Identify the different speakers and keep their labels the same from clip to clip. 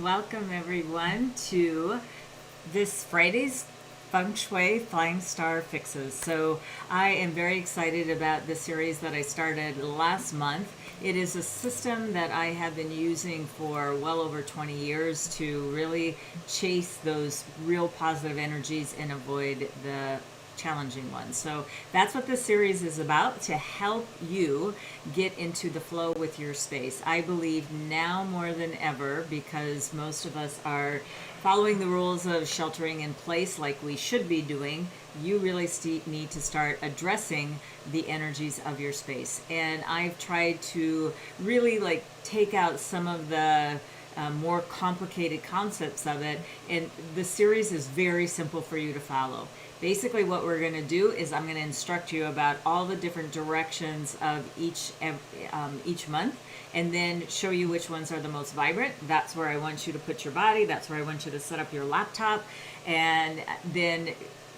Speaker 1: welcome everyone to this Friday's Feng Shui Flying Star Fixes. So I am very excited about this series that I started last month. It is a system that I have been using for well over 20 years to really chase those real positive energies and avoid the challenging ones. So that's what this series is about, to help you get into the flow with your space. I believe now more than ever, because most of us are following the rules of sheltering in place like we should be doing, you really need to start addressing the energies of your space. And I've tried to really take out some of the more complicated concepts of it, and the series is very simple for you to follow. Basically what we're going to do is I'm going to instruct you about all the different directions of each month, and then show you which ones are the most vibrant. That's where I want you to put your body. That's where I want you to set up your laptop. And then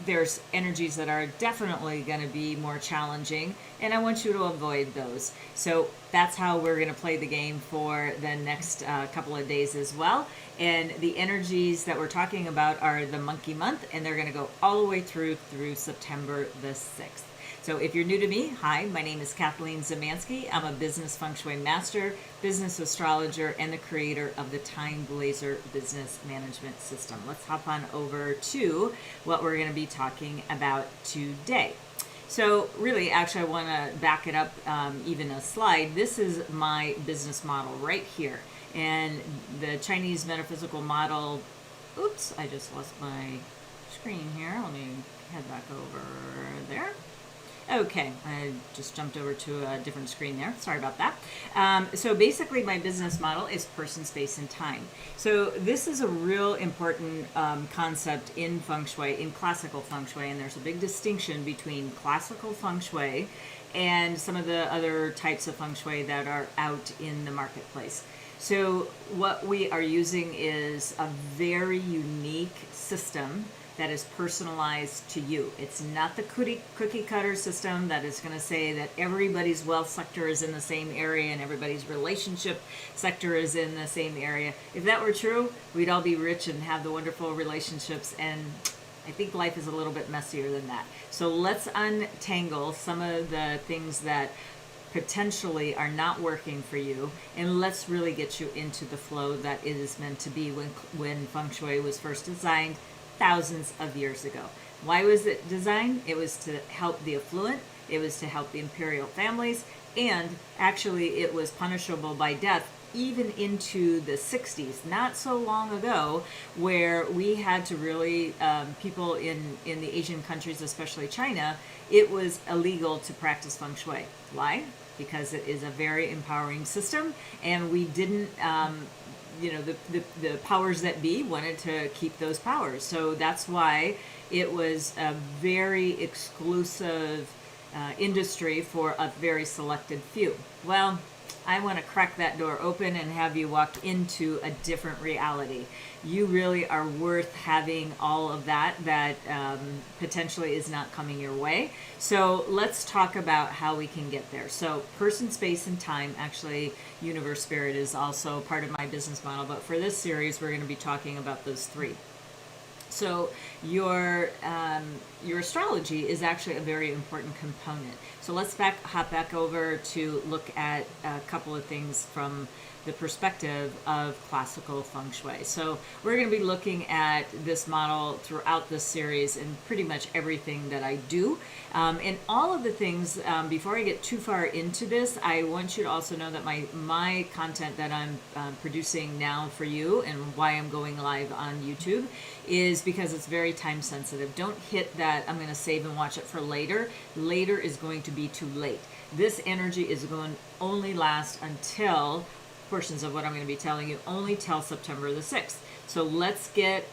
Speaker 1: there's energies that are definitely going to be more challenging, and I want you to avoid those. So that's how we're going to play the game for the next couple of days as well. And the energies that we're talking about are the monkey month, and they're going to go all the way through September the 6th. So if you're new to me, hi, my name is Kathleen Zemansky. I'm a business feng shui master, business astrologer, and the creator of the Time Blazer business management system. Let's hop on over to what we're going to be talking about today. So really, actually, I want to back it up even a slide. This is my business model right here. And the Chinese metaphysical model, oops, I just lost my screen here. Let me head back over there. Okay, I just jumped over to a different screen there. Sorry about that. So basically my business model is person, space, and time. So this is a real important concept in Feng Shui, in classical Feng Shui, and there's a big distinction between classical Feng Shui and some of the other types of Feng Shui that are out in the marketplace. So what we are using is a very unique system that is personalized to you. It's not the cookie cutter system that is going to say that everybody's wealth sector is in the same area and everybody's relationship sector is in the same area. If that were true, we'd all be rich and have the wonderful relationships, and I think life is a little bit messier than that. So let's untangle some of the things that potentially are not working for you, and let's really get you into the flow that it is meant to be when Feng Shui was first designed thousands of years ago. Why was it designed? It was to help the affluent, it was to help the imperial families, and actually it was punishable by death even into the 60s, not so long ago, where we had to really, people in the Asian countries, especially China, it was illegal to practice Feng Shui. Why? Because it is a very empowering system, and we didn't, the powers that be wanted to keep those powers. So that's why it was a very exclusive industry for a very selected few. Well, I want to crack that door open and have you walk into a different reality. You really are worth having all of that potentially is not coming your way. So let's talk about how we can get there. So person, space, and time, actually universe, spirit is also part of my business model, but for this series we're going to be talking about those three. So your astrology is actually a very important component. So let's hop back over to look at a couple of things from the perspective of classical Feng Shui. So we're going to be looking at this model throughout this series and pretty much everything that I do. And all of the things, before I get too far into this, I want you to also know that my content that I'm producing now for you, and why I'm going live on YouTube, is because it's very time sensitive. Don't hit that I'm going to save and watch it for later. Later is going to be too late. This energy is going to only last until, portions of what I'm going to be telling you, only till September the 6th. So let's get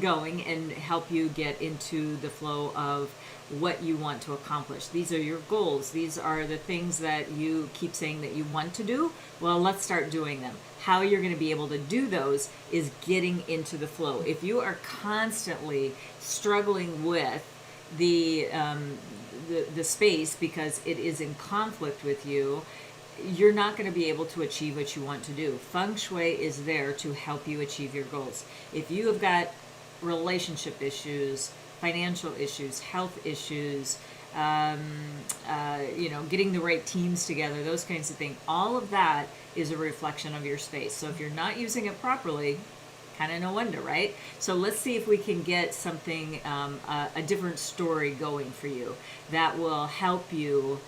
Speaker 1: going and help you get into the flow of what you want to accomplish. These are your goals. These are the things that you keep saying that you want to do. Well, let's start doing them. How you're going to be able to do those is getting into the flow. If you are constantly struggling with the space because it is in conflict with you, you're not going to be able to achieve what you want to do. Feng Shui is there to help you achieve your goals. If you have got relationship issues, financial issues, health issues, getting the right teams together, those kinds of things, all of that is a reflection of your space. So if you're not using it properly, kind of no wonder, right? So let's see if we can get something, a different story going for you that will help you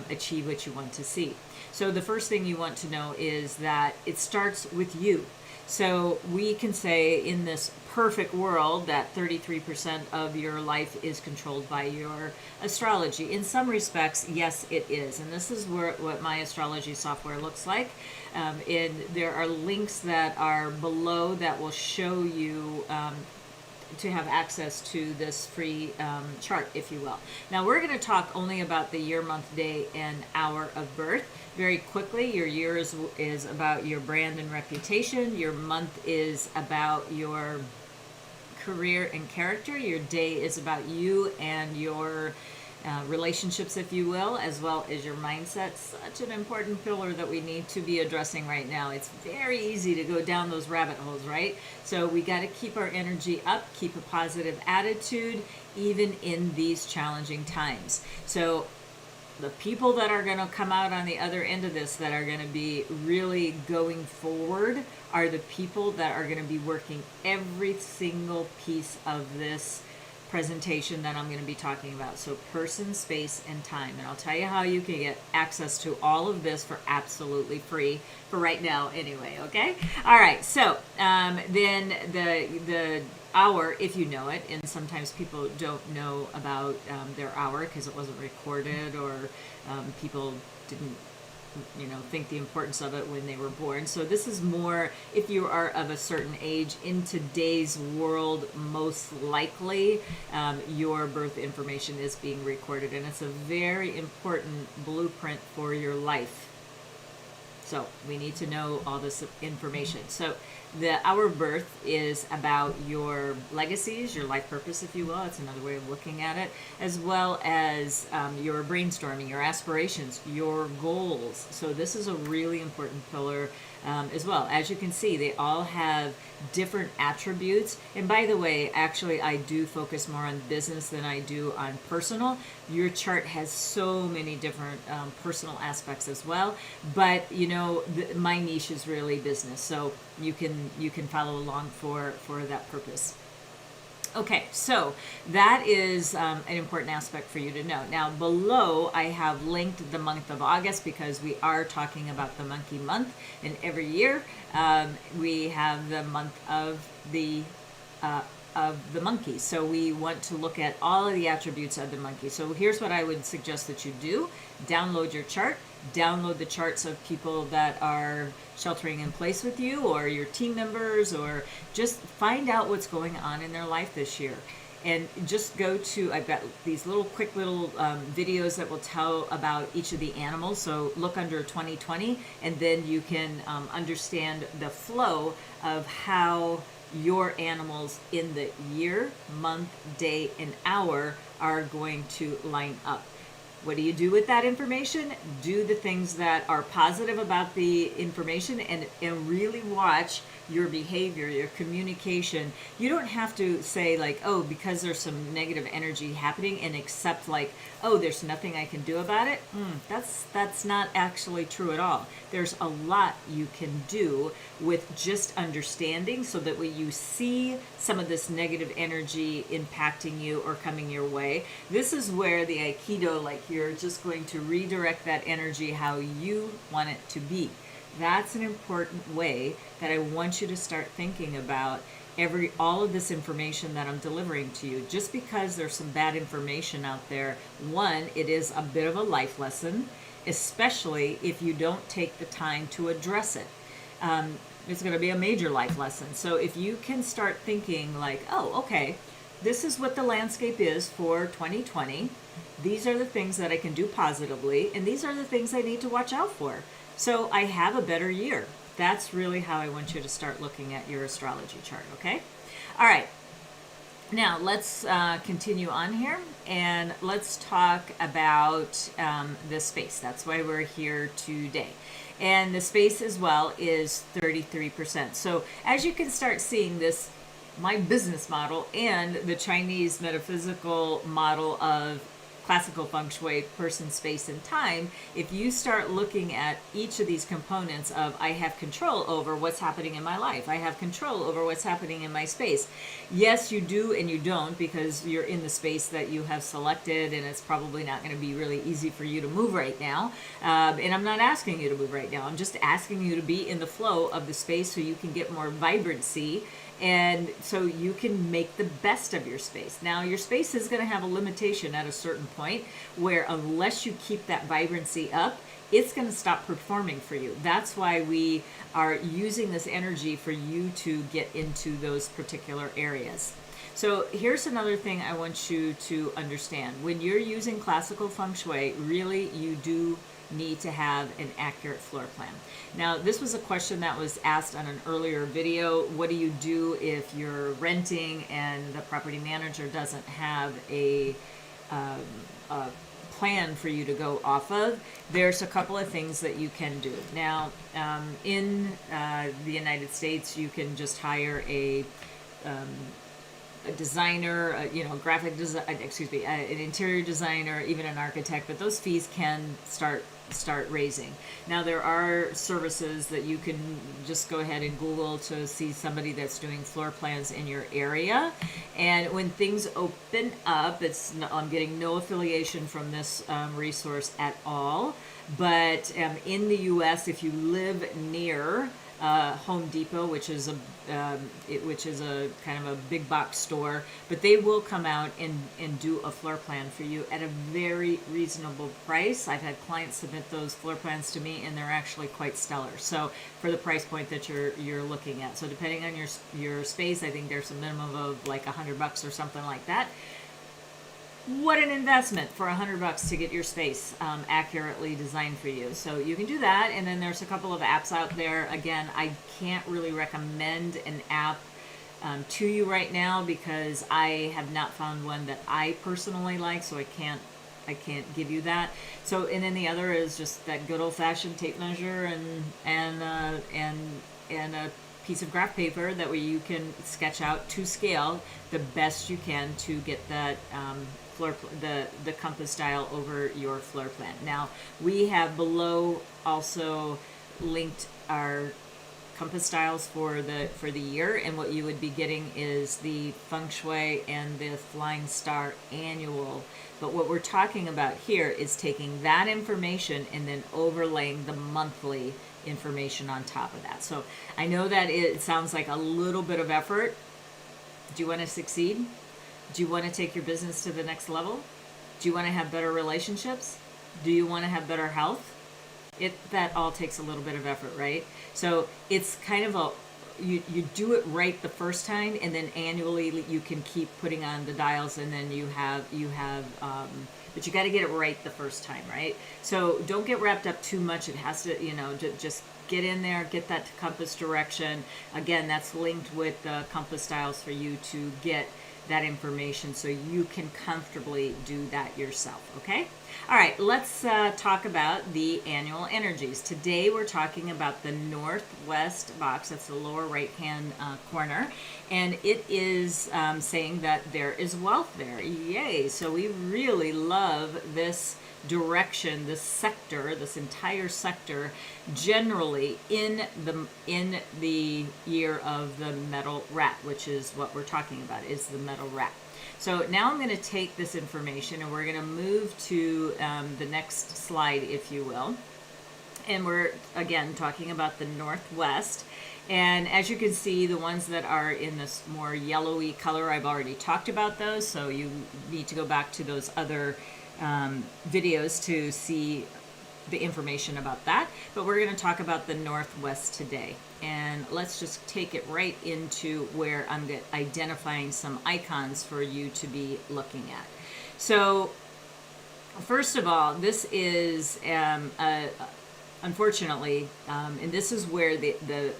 Speaker 1: achieve what you want to see. So the first thing you want to know is that it starts with you. So we can say in this perfect world that 33% of your life is controlled by your astrology. In some respects, yes, it is. And this is what my astrology software looks like. And there are links that are below that will show you to have access to this free chart, if you will. Now we're going to talk only about the year, month, day, and hour of birth. Very quickly, your year is about your brand and reputation. Your month is about your career and character. Your day is about you and your relationships, if you will, as well as your mindset. Such an important pillar that we need to be addressing right now. It's very easy to go down those rabbit holes, right? So we got to keep our energy up, keep a positive attitude, even in these challenging times. So the people that are going to come out on the other end of this, that are going to be really going forward, are the people that are going to be working every single piece of this presentation that I'm going to be talking about. So person, space, and time. And I'll tell you how you can get access to all of this for absolutely free for right now anyway, okay? All right, so then the hour, if you know it, and sometimes people don't know about their hour because it wasn't recorded, or people didn't think the importance of it when they were born. So this is more if you are of a certain age. In today's world, most likely your birth information is being recorded, and it's a very important blueprint for your life. So we need to know all this information. So the hour of birth is about your legacies, your life purpose, if you will. It's another way of looking at it, as well as your brainstorming, your aspirations, your goals. So this is a really important pillar as well. As you can see, they all have different attributes. And by the way, actually, I do focus more on business than I do on personal. Your chart has so many different personal aspects as well. But my niche is really business, so you can follow along for that purpose. Okay, so that is an important aspect for you to know. Now below I have linked the month of August, because we are talking about the monkey month, and every year we have the month of the monkey. So we want to look at all of the attributes of the monkey. So here's what I would suggest that you do. Download your chart. Download the charts of people that are sheltering in place with you, or your team members, or just find out what's going on in their life this year. And just go to, I've got these quick little videos that will tell about each of the animals. So look under 2020, and then you can understand the flow of how your animals in the year, month, day, and hour are going to line up. What do you do with that information? Do the things that are positive about the information, and really watch your behavior, your communication. You don't have to say like, oh, because there's some negative energy happening, and accept like, oh, there's nothing I can do about it. That's not actually true at all. There's a lot you can do with just understanding, so that when you see some of this negative energy impacting you or coming your way, this is where the Aikido, like, you're just going to redirect that energy how you want it to be. That's an important way that I want you to start thinking about all of this information that I'm delivering to you. Just because there's some bad information out there, one, it is a bit of a life lesson, especially if you don't take the time to address it. It's going to be a major life lesson. So if you can start thinking like, oh, okay, this is what the landscape is for 2020. These are the things that I can do positively, and these are the things I need to watch out for, so I have a better year. That's really how I want you to start looking at your astrology chart, okay? All right. Now let's continue on here, and let's talk about the space. That's why we're here today. And the space as well is 33%. So as you can start seeing this, my business model and the Chinese metaphysical model of classical feng shui, person, space, and time, if you start looking at each of these components of I have control over what's happening in my life, I have control over what's happening in my space. Yes, you do and you don't, because you're in the space that you have selected, and it's probably not going to be really easy for you to move right now. And I'm not asking you to move right now. I'm just asking you to be in the flow of the space so you can get more vibrancy, and so you can make the best of your space. Now, your space is going to have a limitation at a certain point where unless you keep that vibrancy up, it's going to stop performing for you. That's why we are using this energy for you to get into those particular areas. So here's another thing I want you to understand. When you're using classical feng shui, really you do need to have an accurate floor plan. Now, this was a question that was asked on an earlier video. What do you do if you're renting and the property manager doesn't have a plan for you to go off of? There's a couple of things that you can do. Now, in the United States, you can just hire a designer, graphic design, an interior designer, even an architect, but those fees can start raising. Now, there are services that you can just go ahead and Google to see somebody that's doing floor plans in your area. And when things open up, I'm getting no affiliation from this resource at all, but in the US, if you live near Home Depot, which is a kind of a big box store, but they will come out and do a floor plan for you at a very reasonable price. I've had clients submit those floor plans to me, and they're actually quite stellar. So for the price point that you're looking at, so depending on your space, I think there's a minimum of like $100 or something like that. What an investment for $100 to get your space accurately designed for you. So you can do that, and then there's a couple of apps out there. Again, I can't really recommend an app to you right now because I have not found one that I personally like, so I can't give you that. So, and then the other is just that good old-fashioned tape measure and a piece of graph paper, that way you can sketch out to scale the best you can to get that the compass style over your floor plan. Now, we have below also linked our compass styles for the year, and what you would be getting is the Feng Shui and the Flying Star annual. But what we're talking about here is taking that information and then overlaying the monthly information on top of that. So I know that it sounds like a little bit of effort. Do you want to succeed? Do you want to take your business to the next level? Do you want to have better relationships? Do you want to have better health? That all takes a little bit of effort, right? So it's kind of you do it right the first time, and then annually you can keep putting on the dials, and then you have but you got to get it right the first time, right? So don't get wrapped up too much. It has to, just get in there, get that compass direction. Again, that's linked with the compass styles for you to get that information so you can comfortably do that yourself, okay? All right, let's talk about the annual energies. Today we're talking about the northwest box. That's the lower right-hand corner, and it is saying that there is wealth there. Yay! So we really love this direction, this sector, this entire sector, generally in the year of the metal rat, which is what we're talking about, is the metal rat. So now I'm going to take this information and we're going to move to the next slide, if you will. And we're, again, talking about the northwest. And as you can see, the ones that are in this more yellowy color, I've already talked about those. So you need to go back to those other videos to see the information about that. But we're going to talk about the northwest today. And let's just take it right into where I'm identifying some icons for you to be looking at. So first of all, this is unfortunately, and this is where the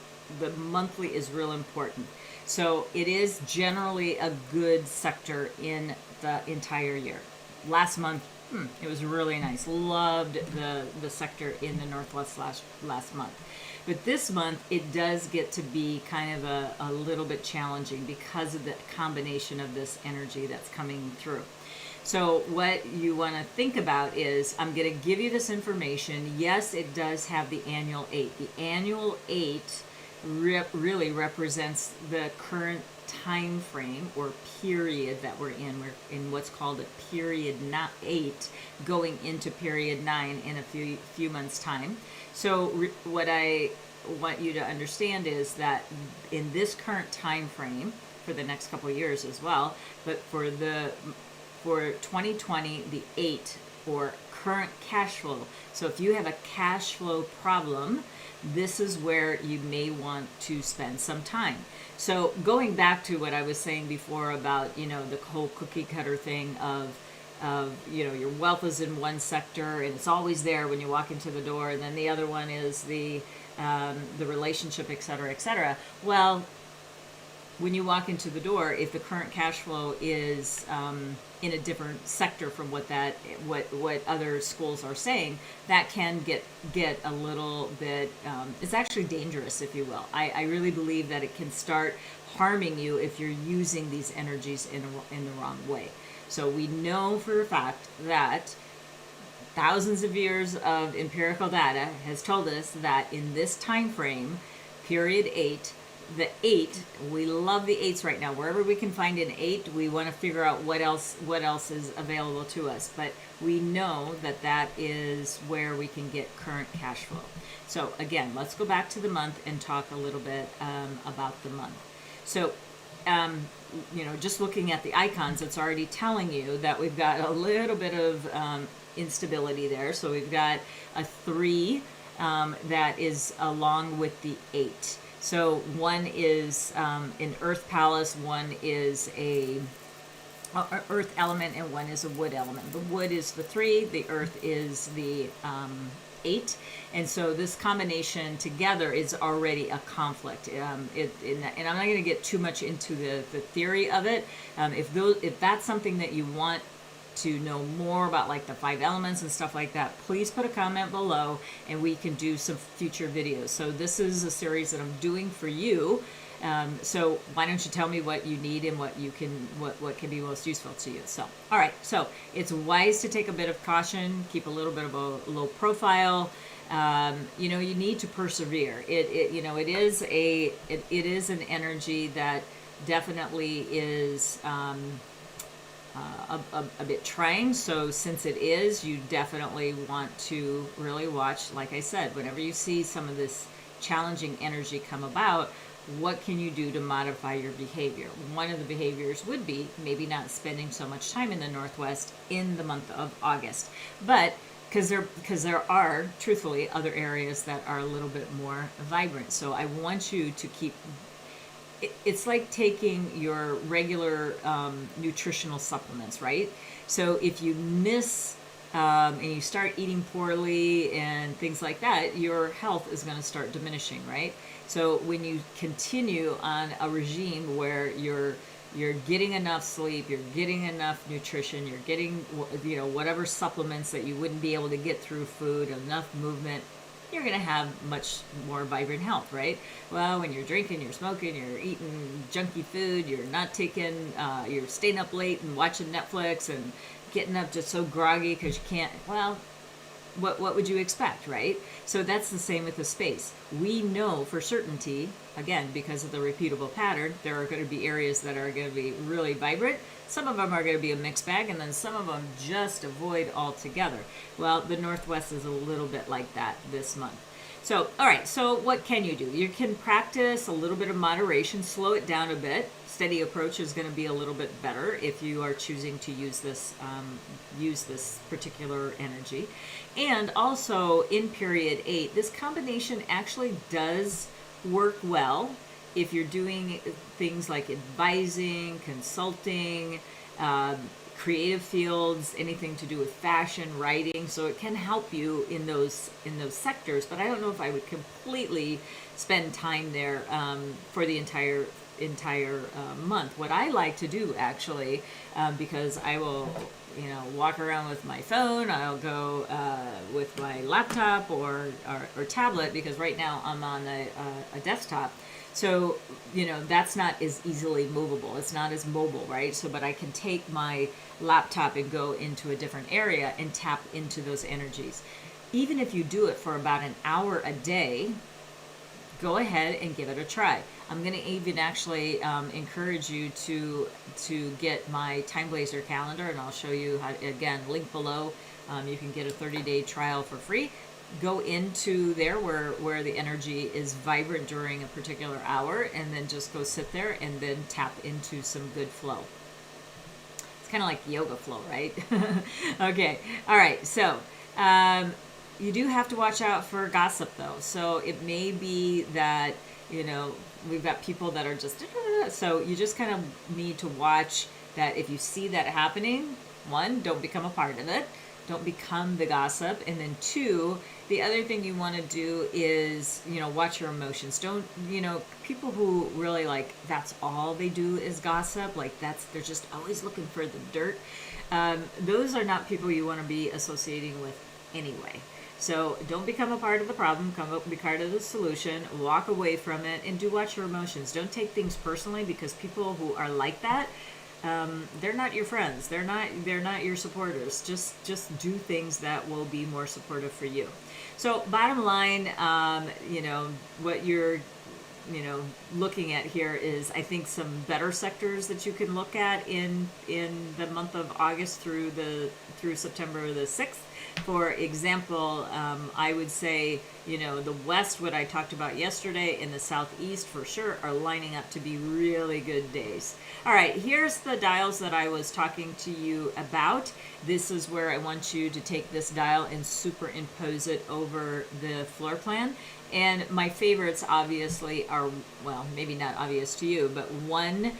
Speaker 1: monthly is real important. So it is generally a good sector in the entire year. Last month, it was really nice. Loved the sector in the Northwest last month. But this month, it does get to be kind of a little bit challenging because of the combination of this energy that's coming through. So what you want to think about is, I'm going to give you this information. Yes, it does have the annual 8. The annual 8 really represents the current time frame or period that we're in. We're in what's called a period 8, going into period 9 in a few months' time. So what I want you to understand is that in this current time frame, for the next couple of years as well, but for 2020, the 8 for current cash flow. So if you have a cash flow problem, this is where you may want to spend some time. So going back to what I was saying before about, the whole cookie cutter thing of your wealth is in one sector and it's always there when you walk into the door, and then the other one is the relationship, et cetera, et cetera. Well, when you walk into the door, if the current cash flow is in a different sector from what other schools are saying, that can get a little bit, it's actually dangerous, if you will. I really believe that it can start harming you if you're using these energies in the wrong way. So we know for a fact that thousands of years of empirical data has told us that in this time frame, period 8, the 8, we love the 8s right now. Wherever we can find an 8, we want to figure out what else is available to us. But we know that is where we can get current cash flow. So again, let's go back to the month and talk a little bit about the month. So, just looking at the icons, it's already telling you that we've got a little bit of instability there. So we've got a 3 that is along with the 8. So one is an earth palace, one is a earth element, and one is a wood element. The wood is the 3, the earth is the 8, and so this combination together is already a conflict. And I'm not going to get too much into the theory of it. If that's something that you want to know more about, like the 5 elements and stuff like that, please put a comment below and we can do some future videos. So this is a series that I'm doing for you. So why don't you tell me what you need and what can be most useful to you. So, all right. So it's wise to take a bit of caution, keep a little bit of a low profile. You need to persevere. It is an energy that definitely is, a bit trying. So since it is, you definitely want to really watch, like I said, whenever you see some of this challenging energy come about, what can you do to modify your behavior? One of the behaviors would be maybe not spending so much time in the Northwest in the month of August. But because there are truthfully other areas that are a little bit more vibrant. So I want you to keep, it's like taking your regular nutritional supplements, right? So if you miss and you start eating poorly and things like that, your health is going to start diminishing, right? So when you continue on a regime where you're getting enough sleep, you're getting enough nutrition, you're getting whatever supplements that you wouldn't be able to get through food, enough movement, you're going to have much more vibrant health, right? Well, when you're drinking, you're smoking, you're eating junky food, you're not taking, you're staying up late and watching Netflix and getting up just so groggy because you can't, well, what would you expect, right? So that's the same with the space. We know for certainty, again, because of the repeatable pattern, there are going to be areas that are going to be really vibrant. Some of them are going to be a mixed bag, and then some of them just avoid altogether. Well, the Northwest is a little bit like that this month. So, all right, so what can you do? You can practice a little bit of moderation, slow it down a bit. Steady approach is going to be a little bit better if you are choosing to use this particular energy. And also in period 8, this combination actually does work well if you're doing things like advising, consulting, creative fields, anything to do with fashion, writing. So it can help you in those sectors. But I don't know if I would completely spend time there for the entire entire month. What I like to do actually, because I will, walk around with my phone. I'll go with my laptop or tablet, because right now I'm on a desktop. So, that's not as easily movable. It's not as mobile, right? So, but I can take my laptop and go into a different area and tap into those energies. Even if you do it for about an hour a day, go ahead and give it a try. I'm going to even actually encourage you to get my Time Blazer calendar, and I'll show you how. Again, link below. You can get a 30-day trial for free. Go into there where the energy is vibrant during a particular hour, and then just go sit there and then tap into some good flow. It's kind of like yoga flow, right? Okay. All right. So you do have to watch out for gossip, though. So it may be that, we've got people that are just, so you just kind of need to watch that. If you see that happening, one, don't become a part of it. Don't become the gossip. And then two, the other thing you want to do is, watch your emotions. Don't, people who really that's all they do is gossip. They're just always looking for the dirt. Those are not people you want to be associating with anyway. So don't become a part of the problem. Be part of the solution. Walk away from it, and do watch your emotions. Don't take things personally, because people who are like that, they're not your friends. They're not your supporters. Just do things that will be more supportive for you. So bottom line, what you're looking at here is, I think, some better sectors that you can look at in the month of August through September the 6th. For example, I would say, the West, what I talked about yesterday, and the Southeast for sure are lining up to be really good days. All right, here's the dials that I was talking to you about. This is where I want you to take this dial and superimpose it over the floor plan. And my favorites obviously are, well, maybe not obvious to you, but 1,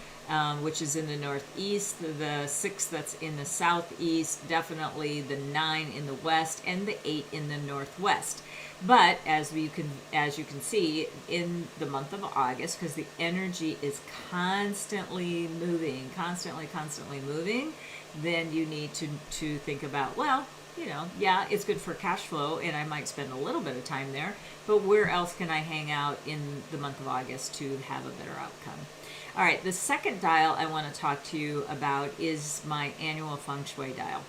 Speaker 1: which is in the northeast, the 6 that's in the southeast, definitely the 9 in the west, and the 8 in the northwest. But as you can see in the month of August, because the energy is constantly moving, then you need to think about, well, yeah, it's good for cash flow, and I might spend a little bit of time there, but where else can I hang out in the month of August to have a better outcome? All right, the second dial I want to talk to you about is my annual Feng Shui dial.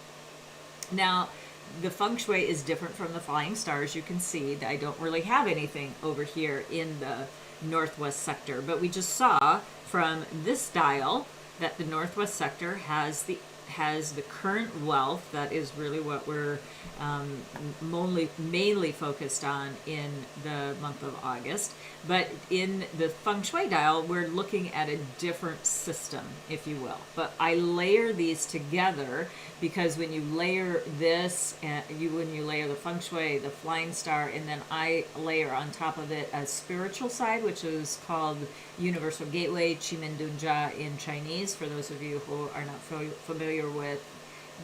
Speaker 1: Now, the Feng Shui is different from the flying stars. You can see that I don't really have anything over here in the northwest sector, but we just saw from this dial that the northwest sector has the current wealth. That is really what we're mainly focused on in the month of August. But in the Feng Shui dial, we're looking at a different system, if you will. But I layer these together because when you layer this, when you layer the Feng Shui, the Flying Star, and then I layer on top of it a spiritual side, which is called Universal Gateway, Qimen Dunjia in Chinese, for those of you who are not familiar with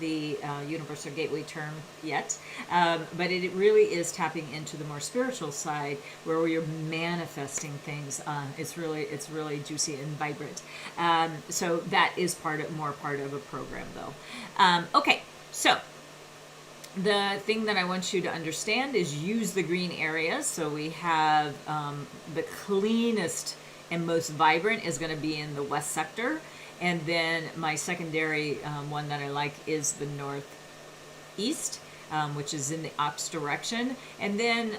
Speaker 1: the Universal Gateway term yet. But it really is tapping into the more spiritual side where you're manifesting things. It's really juicy and vibrant. So that is more part of a program, though. Okay, so the thing that I want you to understand is use the green areas. So we have the cleanest and most vibrant is going to be in the west sector. And then my secondary one that I like is the northeast, which is in the opposite direction. And then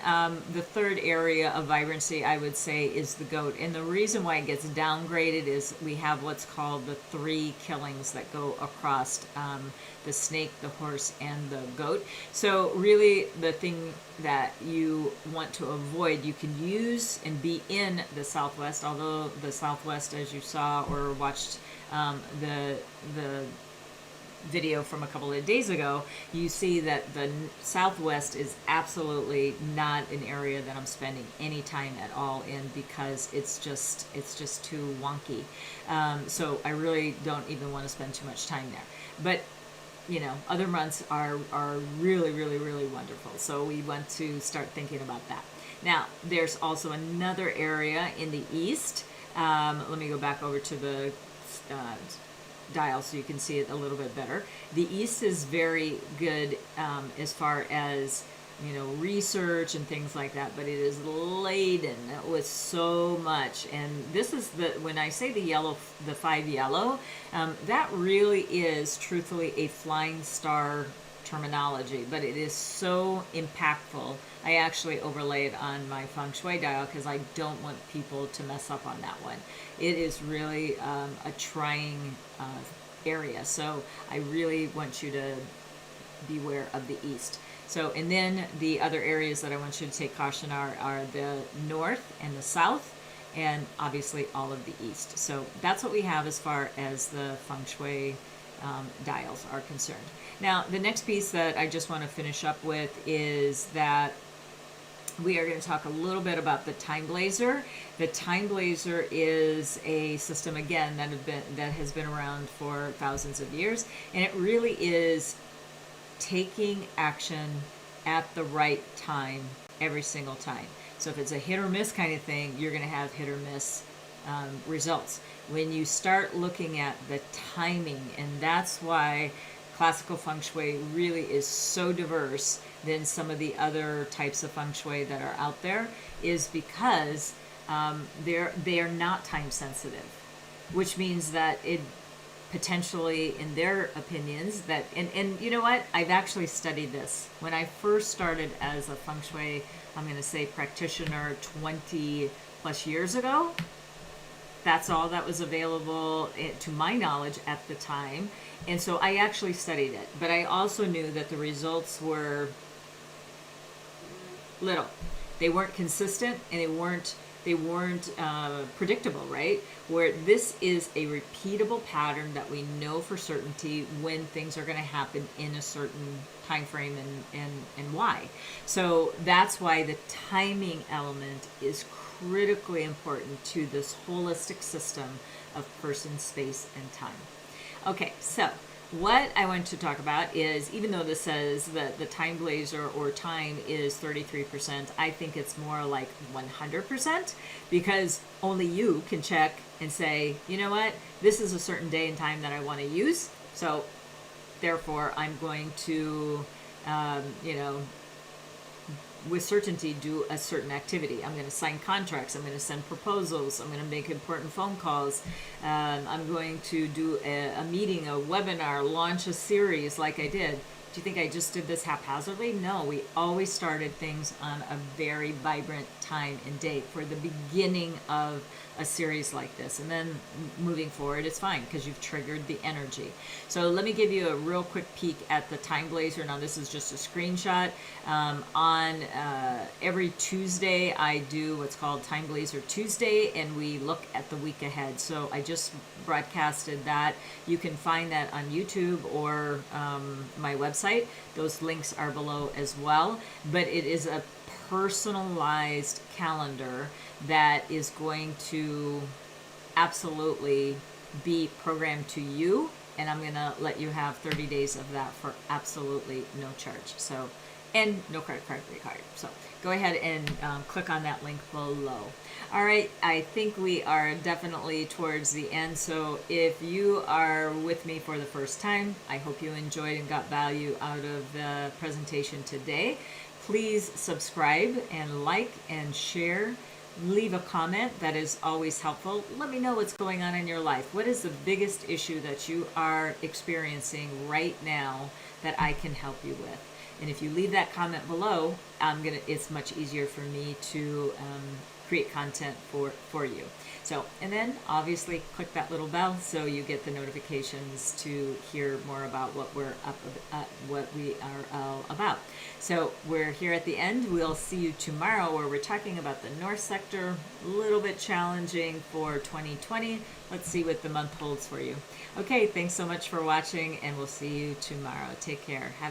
Speaker 1: the third area of vibrancy, I would say, is the goat. And the reason why it gets downgraded is we have what's called the 3 killings that go across the snake, the horse, and the goat. So really the thing that you want to avoid, you can use and be in the southwest, although the southwest, as you saw or watched the video from a couple of days ago, you see that the southwest is absolutely not an area that I'm spending any time at all in, because it's just too wonky. So I really don't even want to spend too much time there. But other months are really, really, really wonderful. So we want to start thinking about that. Now, there's also another area in the east Let me go back over to the uh, dial so you can see it a little bit better. The east is very good as far as research and things like that, but it is laden with so much. And this is when I say the yellow, the 5 yellow, that really is truthfully a flying star terminology, but it is so impactful. I actually overlay it on my Feng Shui dial because I don't want people to mess up on that one. It is really a trying area, so I really want you to beware of the east. So, and then the other areas that I want you to take caution are the north and the south, and obviously all of the east. So that's what we have as far as the Feng Shui dials are concerned. Now, the next piece that I just want to finish up with is that we are going to talk a little bit about the Time Blazer. The Time Blazer is a system, again, that has been around for thousands of years, and it really is taking action at the right time every single time. So if it's a hit or miss kind of thing, you're going to have hit or miss results. When you start looking at the timing, and that's why classical feng shui really is so diverse than some of the other types of feng shui that are out there, is because they are not time sensitive, which means that it potentially, in their opinions, that and you know what, I've actually studied this when I first started as a feng shui, I'm going to say, practitioner 20 plus years ago. That's all that was available to my knowledge at the time, and so I actually studied it, but I also knew that the results were little. They weren't consistent, and they weren't predictable, right? Where this is a repeatable pattern that we know for certainty when things are going to happen in a certain time frame and why. So that's why the timing element is critically important to this holistic system of person, space, and time. Okay, so what I want to talk about is, even though this says that the Time Blazer or time is 33%, I think it's more like 100%, because only you can check and say, you know what, this is a certain day and time that I want to use, so therefore I'm going to, with certainty do a certain activity. I'm going to sign contracts, I'm going to send proposals, I'm going to make important phone calls, I'm going to do a meeting, a webinar, launch a series like I did. Do you think I just did this haphazardly? No, we always started things on a very vibrant time and date for the beginning of a series like this, and then moving forward it's fine because you've triggered the energy. So let me give you a real quick peek at the Time Blazer. Now this is just a screenshot. On every Tuesday I do what's called Time Blazer Tuesday, and we look at the week ahead. So I just broadcasted that. You can find that on YouTube or my website. Those links are below as well, but it is a personalized calendar that is going to absolutely be programmed to you, and I'm going to let you have 30 days of that for absolutely no charge. So, and no credit card required. So go ahead and click on that link below. All right, I think we are definitely towards the end. So if you are with me for the first time, I hope you enjoyed and got value out of the presentation today. Please subscribe and like and share. Leave a comment. That is always helpful. Let me know what's going on in your life. What is the biggest issue that you are experiencing right now that I can help you with? And if you leave that comment below, it's much easier for me to create content for you. So, and then obviously click that little bell so you get the notifications to hear more about what what we are all about. So we're here at the end. We'll see you tomorrow, where we're talking about the North Sector. A little bit challenging for 2020. Let's see what the month holds for you. Okay, thanks so much for watching, and we'll see you tomorrow. Take care. Have